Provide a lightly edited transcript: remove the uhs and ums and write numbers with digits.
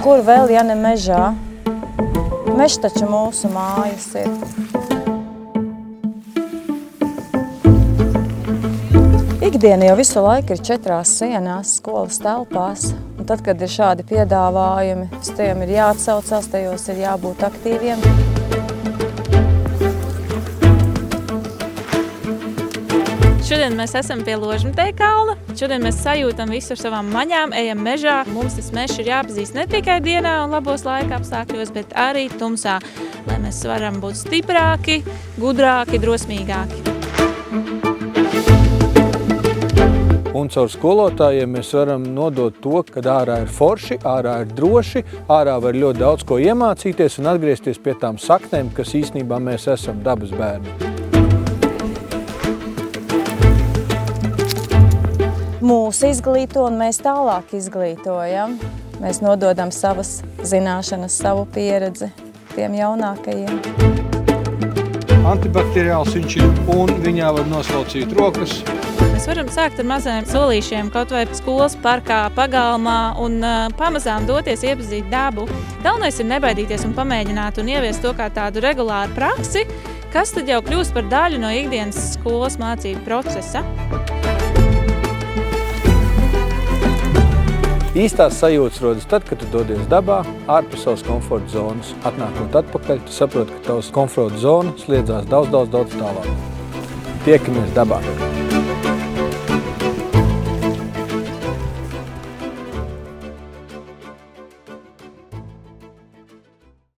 Kur vēl, ja ne mežā? Mežs taču mūsu mājas ir. Ikdiena jau visu laiku ir 4 sienās, skolas telpās. Un tad, kad ir šādi piedāvājumi, uz tiem ir jāatsaucās, tajos ir jābūt aktīviem. Šodien mēs esam pie Ložmetēja kalna. Šodien mēs sajūtam visu ar savām maņām, ejam mežā. Mums tas mežs ir jāpazīst ne tikai dienā un labos laika apstākļos, bet arī tumsā, lai mēs varam būt stiprāki, gudrāki, drosmīgāki. Un caur skolotājiem mēs varam nodot to, ka ārā ir forši, ārā ir droši, ārā var ļoti daudz ko iemācīties un atgriezties pie tām saknēm, kas īstenībā mēs esam dabas bērni. Mūs izglīto un mēs tālāk izglītojam. Mēs nododam savas zināšanas, savu pieredzi tiem jaunākajiem. Antibakteriāls viņš ir un viņā var noslaucīt rokas. Mēs varam sākt ar mazajiem solīšiem, kaut vai skolas parkā, pagalmā un pamazām doties iepazīt dabu. Galvenais ir nebaidīties un pamēģināt un ieviest to kā tādu regulāru praksi, kas tad jau kļūst par daļu no ikdienas skolas mācību procesa. Īstās sajūtas rodas tad, kad tu dodies dabā, ārpus savas komforta zonas. Atnākot atpakaļ, tu saproti, ka tavs komforta zona sliedzās daudz tālāk. Tiekamies dabā!